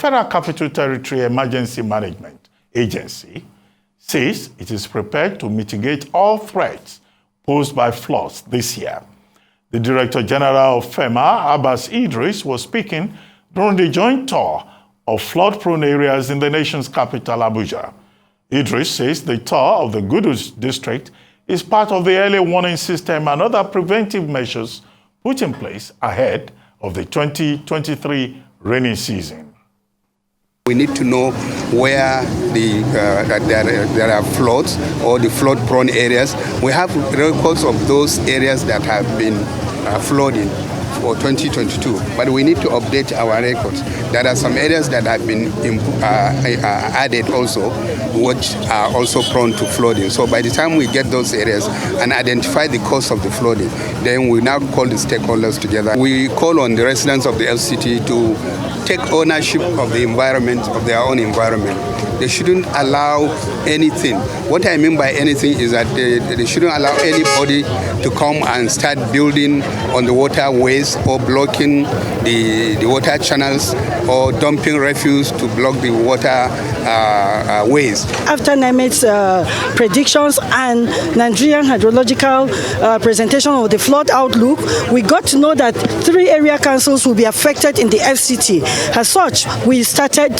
Federal Capital Territory Emergency Management Agency says it is prepared to mitigate all threats posed by floods this year. The Director General of FEMA, Abbas Idris, was speaking during the joint tour of flood-prone areas in the nation's capital, Abuja. Idris says the tour of the Gudus district is part of the early warning system and other preventive measures put in place ahead of the 2023 rainy season. We need to know where there are floods or the flood-prone areas. We have records of those areas that have been flooding for 2022, but we need to update our records. There are some areas that have been added also, which are also prone to flooding. So by the time we get those areas and identify the cause of the flooding, then we now call the stakeholders together. We call on the residents of the FCT to take ownership of the environment, of their own environment. They shouldn't allow anything. What I mean by anything is that they shouldn't allow anybody to come and start building on the waterways or blocking the water channels or dumping refuse to block the water ways. After NIMET's predictions and Nigerian hydrological presentation of the flood outlook, we got to know that 3 area councils will be affected in the FCT. As such, we started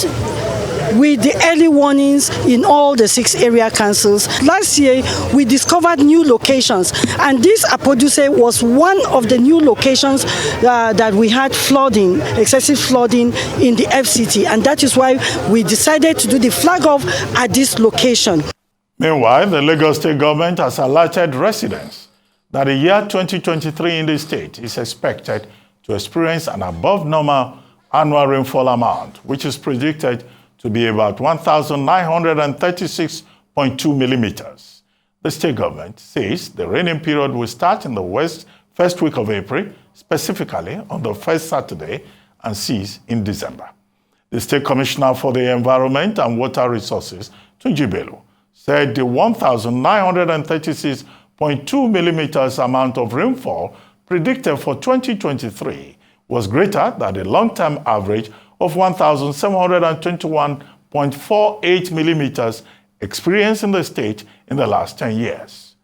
with the early warnings in all the 6 area councils. Last year, we discovered new locations, and this Apoduse was one of the new locations that we had flooding, excessive flooding in the FCT, and that is why we decided to do the flag off at this location. Meanwhile, the Lagos State government has alerted residents that the year 2023 in the state is expected to experience an above normal annual rainfall amount, which is predicted to be about 1,936.2 millimeters. The state government says the raining period will start in the first week of April, specifically on the first Saturday, and cease in December. The State Commissioner for the Environment and Water Resources, Tunji Bello, said the 1,936.2 millimeters amount of rainfall predicted for 2023 was greater than the long-term average of 1,721.48 millimeters experienced in the state in the last 10 years.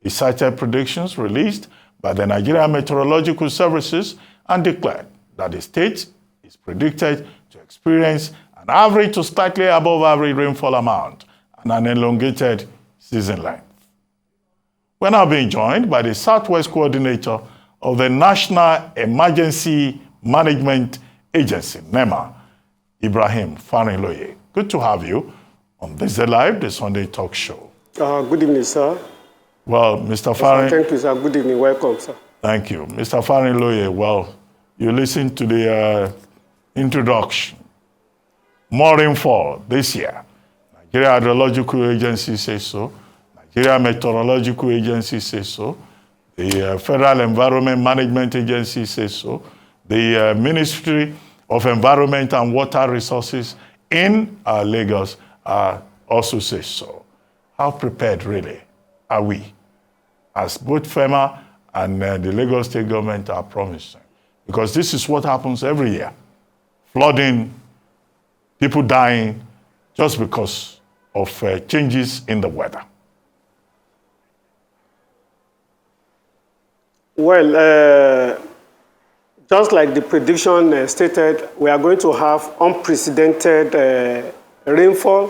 He cited predictions released by the Nigerian Meteorological Services and declared that the state is predicted to experience an average to slightly above average rainfall amount and an elongated season length. We're now being joined by the Southwest Coordinator of the National Emergency Management Agency, NEMA, Ibrahim Farinloye. Good to have you on This Day Live, the Sunday talk show. Good evening, sir. Well, Mr. Farin... Thank you, sir. Good evening. Welcome, sir. Thank you. Mr. Farinloye, well, you listened to the introduction. More rainfall this year. Nigeria Hydrological Agency says so. Nigeria Meteorological Agency says so. The Federal Environment Management Agency says so. The Ministry of Environment and Water Resources in Lagos also says so. How prepared really are we, as both FEMA and the Lagos State government are promising? Because this is what happens every year. Flooding, people dying just because of changes in the weather. Well, just like the prediction stated, we are going to have unprecedented rainfall,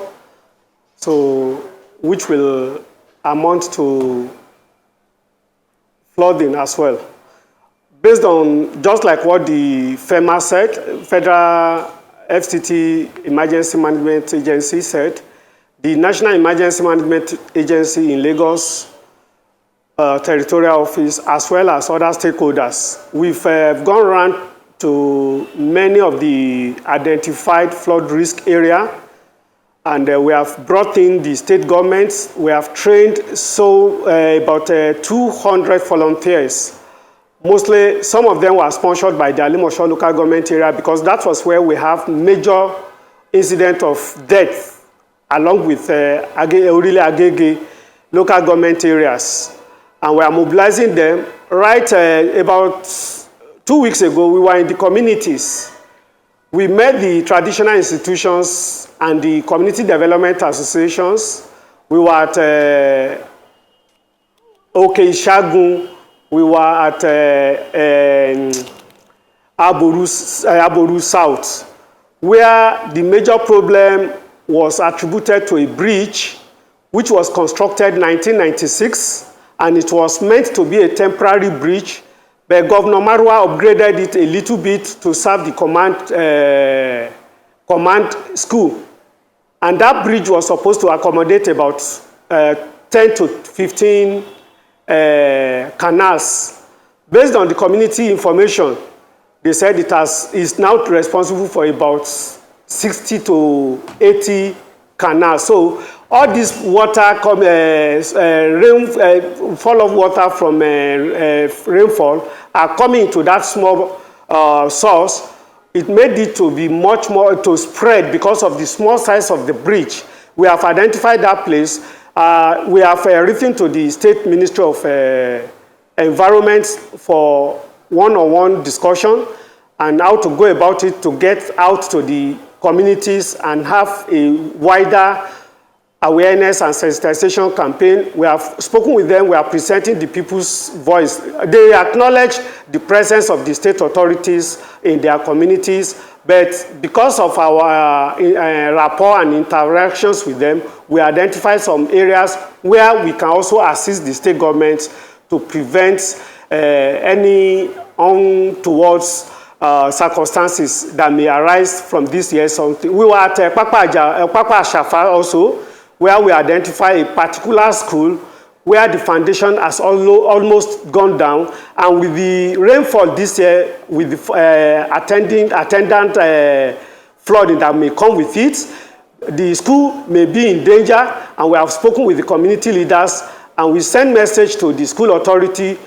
which will amount to flooding as well. Based on, just like what the FEMA said, Federal FCT Emergency Management Agency said, the National Emergency Management Agency in Lagos Territorial Office, as well as other stakeholders, we've gone around to many of the identified flood risk area, and we have brought in the state governments. We have trained about 200 volunteers. Mostly, some of them were sponsored by the Alimosho local government area, because that was where we have major incident of death, along with Orile Agege local government areas. And we are mobilizing them. Right about 2 weeks ago, we were in the communities We met the traditional institutions and the community development associations. We were at Shagun. We were at Aboru South, where the major problem was attributed to a bridge which was constructed in 1996, and it was meant to be a temporary bridge, but Governor Marwa upgraded it a little bit to serve the command school. And that bridge was supposed to accommodate about 10 to 15 canals. Based on the community information, they said is now responsible for about 60 to 80 canals. So all this water, fall of water from rainfall are coming to that small source. It made it to be much more to spread because of the small size of the bridge. We have identified that place. We have written to the State Ministry of Environment for one-on-one discussion and how to go about it to get out to the communities and have a wider awareness and sensitization campaign. We have spoken with them. We are presenting the people's voice. They acknowledge the presence of the state authorities in their communities, but because of our rapport and interactions with them, we identify some areas where we can also assist the state government to prevent any untoward circumstances that may arise from this year. Something. We were at Papa Shafa also, where we identify a particular school where the foundation has almost gone down, and with the rainfall this year, with the attendant flooding that may come with it, the school may be in danger, and we have spoken with the community leaders, and we send message to the school authority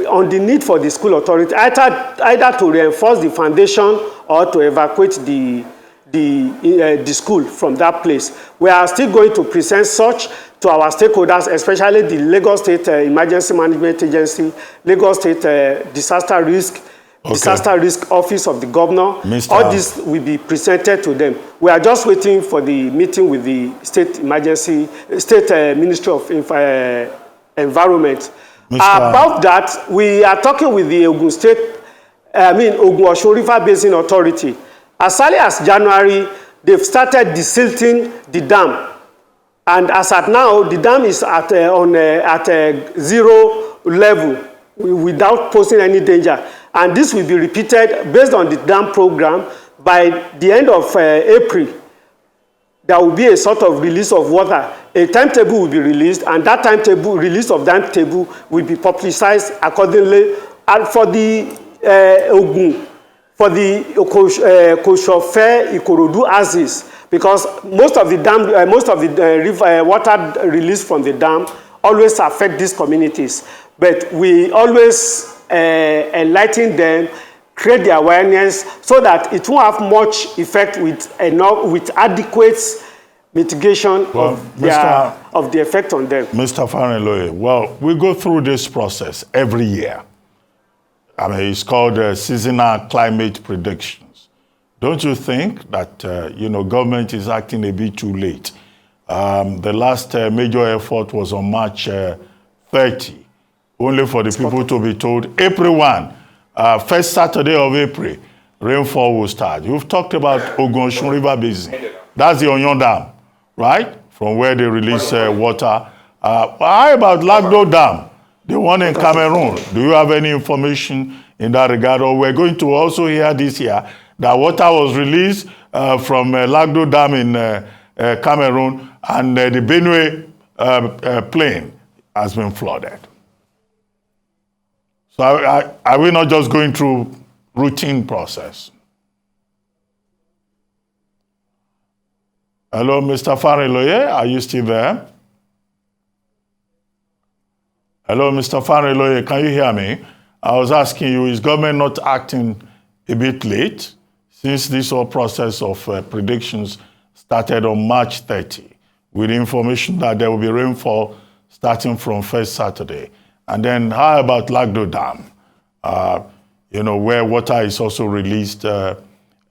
on the need for the school authority either to reinforce the foundation or to evacuate the school from that place. We are still going to present such to our stakeholders, especially the Lagos State Emergency Management Agency, Lagos State Disaster Risk Office of the Governor. All this will be presented to them. We are just waiting for the meeting with the State Ministry of Environment. About that, we are talking with the Ogun Osun River Basin Authority. As early as January, they've started desilting the dam. And as at now, the dam is at zero level without posing any danger. And this will be repeated based on the dam program. By the end of April, there will be a sort of release of water. A timetable will be released, and that release of that table will be publicized accordingly. And for the Ogun, for the Koshofe Ikorodu axis, because most of the river water released from the dam always affect these communities. But we always enlighten them, create the awareness so that it won't have much effect with adequate mitigation of the effect on them. Mr. Farinloye, well, we go through this process every year. I mean, it's called seasonal climate predictions. Don't you think that, government is acting a bit too late? The last major effort was on March 30, only for the people to be told, April 1, first Saturday of April, rainfall will start. You've talked about Ogun River Basin. That's the Onyon Dam, right? From where they release water. How about Lagdo Dam? The one in Cameroon, do you have any information in that regard? Or we're going to also hear this year that water was released from Lagdo Dam in Cameroon, and the Benue plain has been flooded. So are we not just going through routine process? Hello, Mr. Farinloye, are you still there? Hello, Mr. Farinloye, can you hear me? I was asking you, is government not acting a bit late since this whole process of predictions started on March 30 with information that there will be rainfall starting from first Saturday? And then how about Lagdo Dam, where water is also released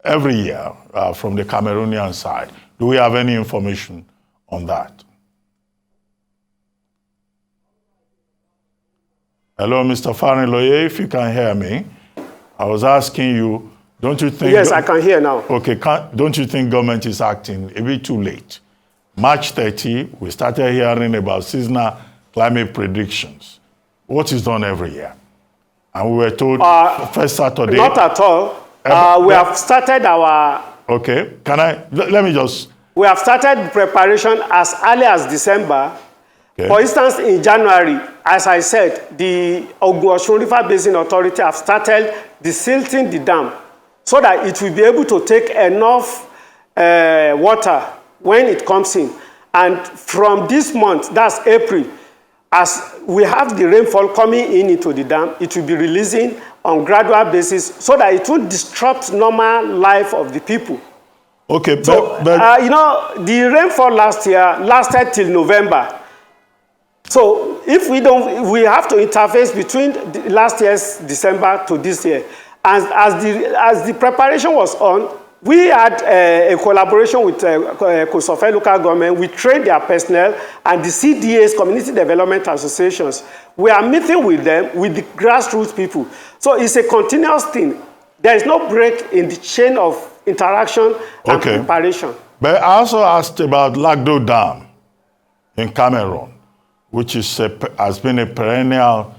every year from the Cameroonian side. Do we have any information on that? Hello, Mr. Farinloye, if you can hear me. I was asking you, don't you think... Yes, I can hear now. Okay, don't you think government is acting a bit too late? March 30, we started hearing about seasonal climate predictions. What is done every year? And we were told first Saturday... Not at all. We have started our... Okay, let me just... We have started preparation as early as December. Okay. For instance, in January, as I said, the Ogun River Basin Authority have started desilting the dam so that it will be able to take enough water when it comes in. And from this month, that's April, as we have the rainfall coming into the dam, it will be releasing on gradual basis so that it won't disrupt normal life of the people. Okay, so, you know, the rainfall last year lasted till November. So if we don't, we have to interface between last year's December to this year. And as the preparation was on, we had a collaboration with Kosofe local government. We trained their personnel and the CDAs, Community Development Associations. We are meeting with them, with the grassroots people. So it's a continuous thing. There is no break in the chain of interaction and preparation. But I also asked about Lagdo Dam in Cameroon, which has been a perennial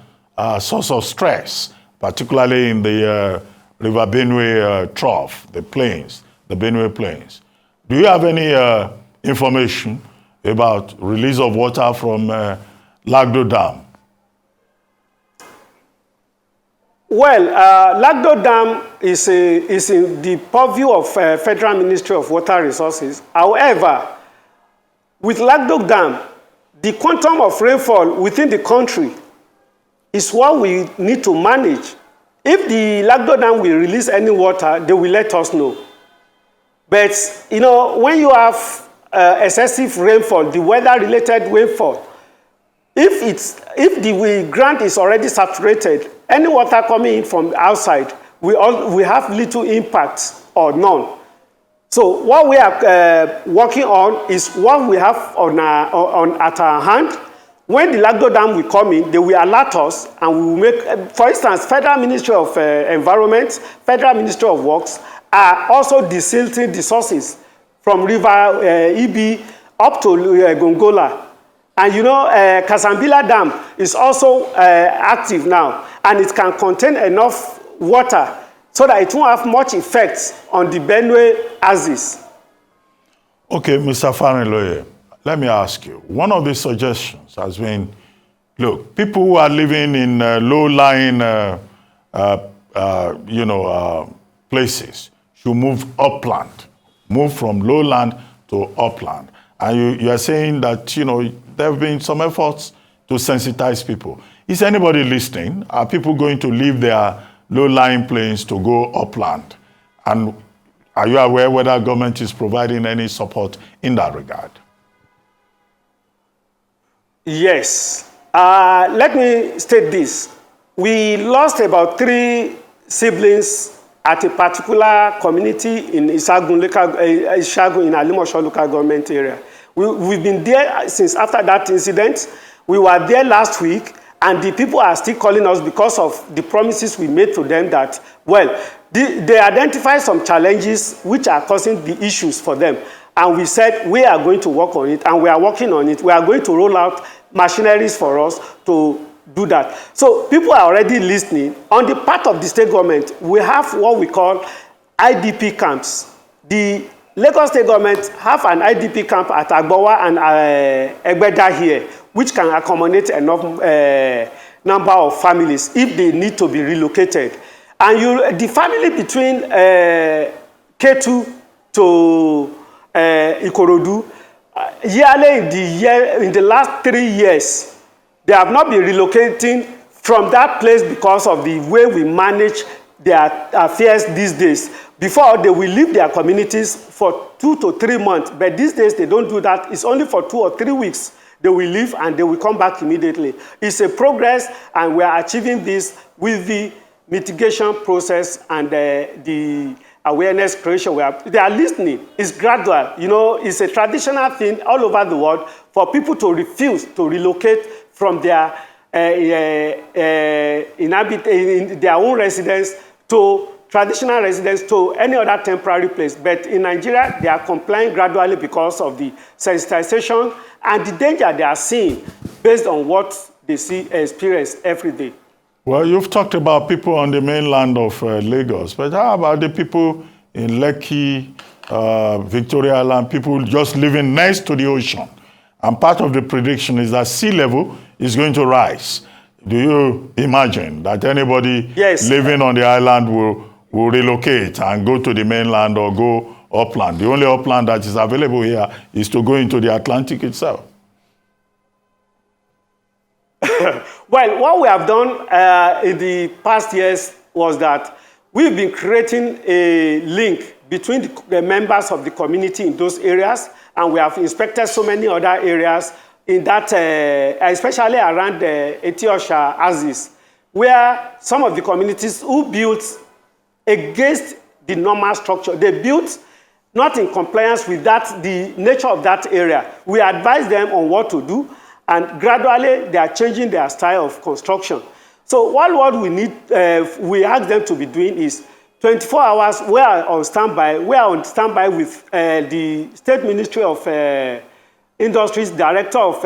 source of stress, particularly in the River Benue trough, the plains, the Benue plains. Do you have any information about release of water from Lagdo Dam? Well, Lagdo Dam is in the purview of Federal Ministry of Water Resources. However, with Lagdo Dam, the quantum of rainfall within the country is what we need to manage. If the Lagdo Dam will release any water, they will let us know. But, you know, when you have excessive rainfall, the weather-related rainfall, if the ground is already saturated, any water coming in from outside, we have little impact or none. So what we are working on is what we have at our hand. When the Lagdo Dam will come in, they will alert us and we will make, for instance, Federal Ministry of Environment, Federal Ministry of Works are also desilting the sources from River Ibi up to Gongola. And you know, Kasambila Dam is also active now, and it can contain enough water so that it won't have much effect on the Benue axis. Okay, Mr. Farinloye, let me ask you. One of the suggestions has been, look, people who are living in low-lying, places should move upland, move from lowland to upland. And you are saying that, you know, there have been some efforts to sensitize people. Is anybody listening? Are people going to leave their low-lying plains to go upland? And are you aware whether government is providing any support in that regard? Yes. Let me state this. We lost about 3 siblings at a particular community in Isagun in Alimosho local government area. We've been there since after that incident. We were there last week, and the people are still calling us because of the promises we made to them that, well, they identified some challenges which are causing the issues for them. And we said, we are going to work on it, and we are working on it. We are going to roll out machineries for us to do that. So people are already listening. On the part of the state government, we have what we call IDP camps. The Lagos state government have an IDP camp at Agbowa and Egbeda here, which can accommodate enough number of families if they need to be relocated. And the family between Ketu to Ikorodu, yearly in the last 3 years, they have not been relocating from that place because of the way we manage their affairs these days. Before, they will leave their communities for 2 to 3 months, but these days they don't do that. It's only for 2 or 3 weeks. They will leave and they will come back immediately. It's a progress, and we are achieving this with the mitigation process and awareness creation. They are listening. It's gradual. You know, it's a traditional thing all over the world for people to refuse to relocate from their in their own residence to traditional residence to any other temporary place. But in Nigeria, they are complying gradually because of the sensitization and the danger they are seeing based on what they experience every day. Well, you've talked about people on the mainland of Lagos, but how about the people in Lekki, Victoria Island, people just living next to the ocean? And part of the prediction is that sea level is going to rise. Do you imagine that anybody living on the island will relocate and go to the mainland or go upland? The only upland that is available here is to go into the Atlantic itself. Well, what we have done in the past years was that we've been creating a link between the members of the community in those areas, and we have inspected so many other areas in that, especially around the Etiosha Axis, where some of the communities who built against the normal structure, they built not in compliance with that, the nature of that area. We advise them on what to do, and gradually they are changing their style of construction. So what we need, we ask them to be doing is 24 hours, we are on standby. We are on standby with the State Ministry of Industries, Director of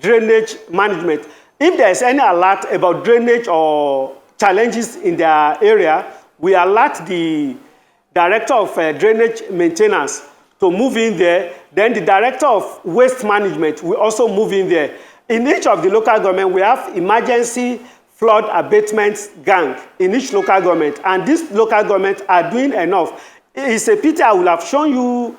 Drainage Management. If there is any alert about drainage or challenges in their area, we alert the Director of Drainage Maintenance to move in there. Then the Director of Waste Management will also move in there. In each of the local government, we have emergency flood abatement gang in each local government, and these local governments are doing enough. It's a pity I will have shown you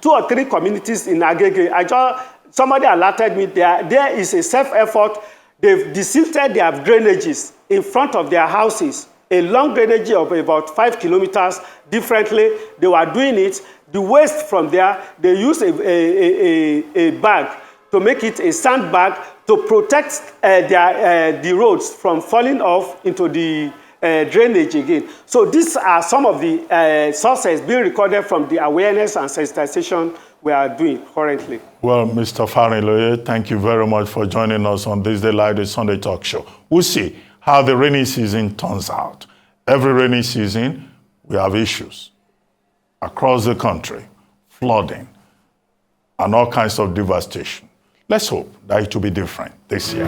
two or three communities in Agege. Somebody alerted me there is a self-effort. They've desilted their drainages in front of their houses, a long drainage of about 5 kilometers differently. They were doing it. The waste from there, they use a bag to make it a sandbag to protect the roads from falling off into the drainage again. So these are some of the sources being recorded from the awareness and sensitization we are doing currently. Well, Mr. Farinloye, thank you very much for joining us on this Daylight the Sunday Talk Show. We'll see how the rainy season turns out. Every rainy season, we have issues across the country, flooding, and all kinds of devastation. Let's hope that it will be different this year.